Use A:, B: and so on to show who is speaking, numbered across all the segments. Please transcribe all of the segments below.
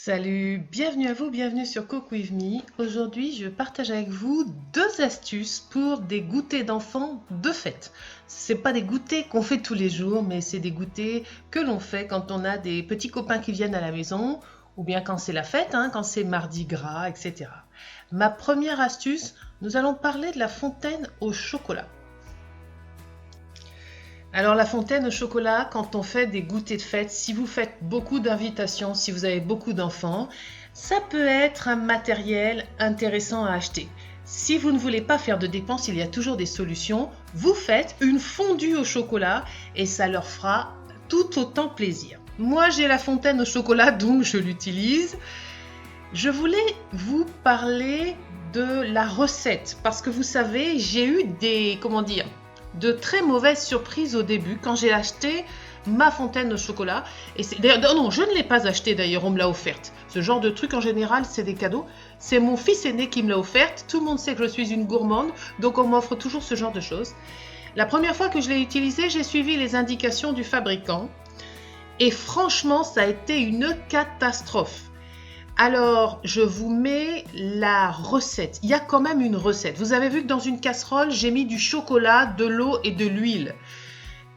A: Salut, bienvenue à vous, bienvenue sur Cook With Me. Aujourd'hui, je partage avec vous 2 astuces pour des goûters d'enfants de fête. C'est pas des goûters qu'on fait tous les jours, mais c'est des goûters que l'on fait quand on a des petits copains qui viennent à la maison, ou bien quand c'est la fête, quand c'est mardi gras, etc. Ma première astuce, nous allons parler de la fontaine au chocolat. Alors la fontaine au chocolat, quand on fait des goûters de fête, si vous faites beaucoup d'invitations, si vous avez beaucoup d'enfants, ça peut être un matériel intéressant à acheter. Si vous ne voulez pas faire de dépenses, il y a toujours des solutions. Vous faites une fondue au chocolat et ça leur fera tout autant plaisir. Moi, j'ai la fontaine au chocolat, donc je l'utilise. Je voulais vous parler de la recette parce que vous savez, j'ai eu de très mauvaises surprises au début quand j'ai acheté ma fontaine au chocolat. Non, je ne l'ai pas achetée d'ailleurs, on me l'a offerte. Ce genre de truc en général, c'est des cadeaux. C'est mon fils aîné qui me l'a offerte. Tout le monde sait que je suis une gourmande, donc on m'offre toujours ce genre de choses. La première fois que je l'ai utilisée, j'ai suivi les indications du fabricant. Et franchement, ça a été une catastrophe. Alors, je vous mets la recette. Il y a quand même une recette. Vous avez vu que dans une casserole, j'ai mis du chocolat, de l'eau et de l'huile.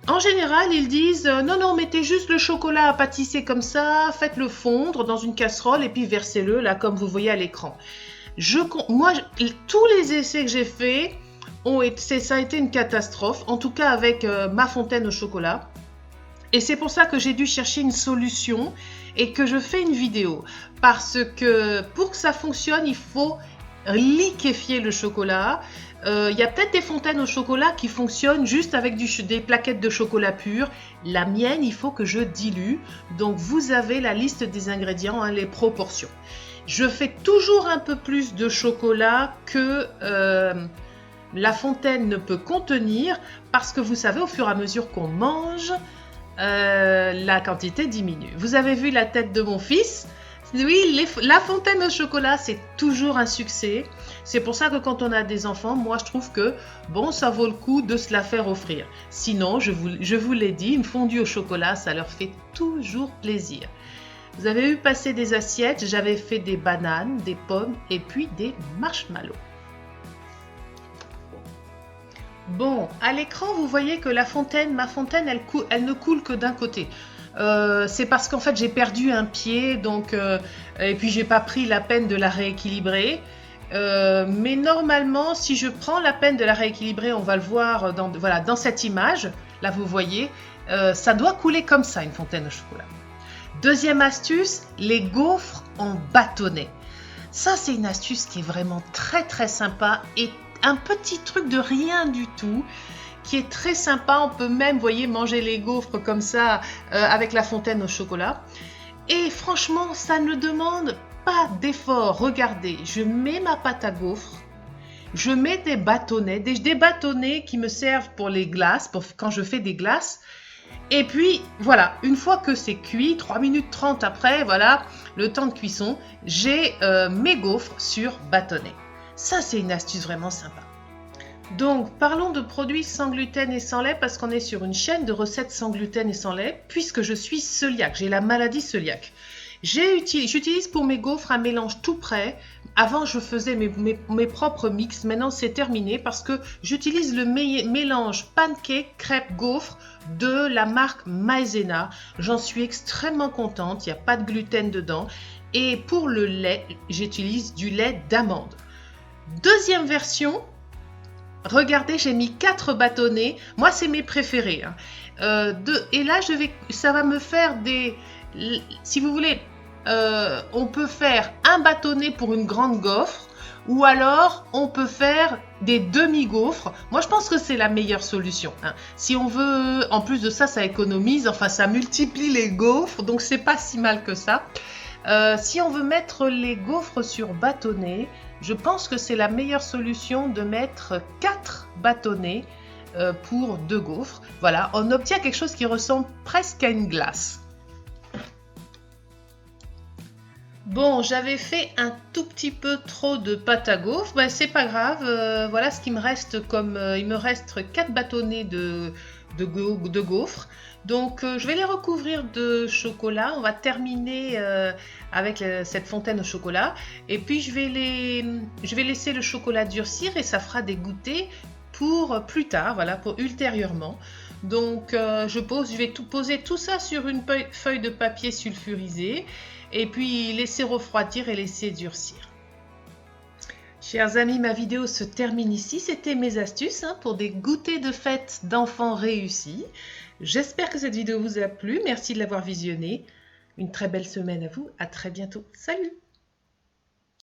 A: En général, ils disent non, mettez juste le chocolat à pâtisser comme ça, faites-le fondre dans une casserole et puis versez-le là comme vous voyez à l'écran. Tous les essais que j'ai faits, ça a été une catastrophe, en tout cas avec ma fontaine au chocolat. Et c'est pour ça que j'ai dû chercher une solution et que je fais une vidéo. Parce que pour que ça fonctionne, il faut liquéfier le chocolat. Il y a peut-être des fontaines au chocolat qui fonctionnent juste avec des plaquettes de chocolat pur. La mienne, il faut que je dilue. Donc vous avez la liste des ingrédients, les proportions. Je fais toujours un peu plus de chocolat que la fontaine ne peut contenir parce que vous savez, au fur et à mesure qu'on mange, la quantité diminue. Vous avez vu la tête de mon fils. Oui, la fontaine au chocolat, c'est toujours un succès. C'est pour ça que quand on a des enfants, moi je trouve que bon, ça vaut le coup de se la faire offrir. Sinon, je vous l'ai dit, une fondue au chocolat, ça leur fait toujours plaisir. Vous avez vu passer des assiettes, j'avais fait des bananes, des pommes et puis des marshmallows. Bon, à l'écran, vous voyez que ma fontaine, elle ne coule que d'un côté. C'est parce qu'en fait, j'ai perdu un pied, et puis j'ai pas pris la peine de la rééquilibrer. Mais normalement, si je prends la peine de la rééquilibrer, on va le voir dans cette image. Là, vous voyez, ça doit couler comme ça, une fontaine au chocolat. Deuxième astuce, les gaufres en bâtonnet. Ça, c'est une astuce qui est vraiment très très sympa et un petit truc de rien du tout qui est très sympa. On peut même, voyez, manger les gaufres comme ça avec la fontaine au chocolat. Et franchement, ça ne demande pas d'effort. Regardez, je mets ma pâte à gaufres, je mets des bâtonnets, des bâtonnets qui me servent pour les glaces, quand je fais des glaces. Et puis, voilà, une fois que c'est cuit, 3 minutes 30 après, voilà, le temps de cuisson, j'ai mes gaufres sur bâtonnet. Ça, c'est une astuce vraiment sympa. Donc, parlons de produits sans gluten et sans lait parce qu'on est sur une chaîne de recettes sans gluten et sans lait puisque je suis cœliaque, j'ai la maladie cœliaque. J'utilise pour mes gaufres un mélange tout prêt. Avant, je faisais mes propres mix. Maintenant, c'est terminé parce que j'utilise le mélange pancake crêpe gaufre de la marque Maizena. J'en suis extrêmement contente. Il n'y a pas de gluten dedans. Et pour le lait, j'utilise du lait d'amande. Deuxième version, regardez, j'ai mis 4 bâtonnets. Moi, c'est mes préférés. Et là, ça va me faire si vous voulez, on peut faire un bâtonnet pour une grande gaufre ou alors on peut faire des demi-gaufres. Moi, je pense que c'est la meilleure solution. Si on veut, en plus de ça, ça économise, enfin, ça multiplie les gaufres, donc c'est pas si mal que ça. Si on veut mettre les gaufres sur bâtonnet, je pense que c'est la meilleure solution de mettre 4 bâtonnets pour 2 gaufres. Voilà, on obtient quelque chose qui ressemble presque à une glace. Bon, j'avais fait un tout petit peu trop de pâte à gaufres, c'est pas grave, voilà ce qu'il me reste il me reste 4 bâtonnets de de gaufres. Donc je vais les recouvrir de chocolat. On va terminer avec cette fontaine au chocolat. Et puis je vais laisser le chocolat durcir et ça fera des goûters pour plus tard, voilà, pour ultérieurement. Donc je vais poser tout ça sur une feuille de papier sulfurisé et puis laisser refroidir et laisser durcir. Chers amis, ma vidéo se termine ici. C'était mes astuces pour des goûters de fête d'enfants réussis. J'espère que cette vidéo vous a plu. Merci de l'avoir visionnée. Une très belle semaine à vous. À très bientôt. Salut!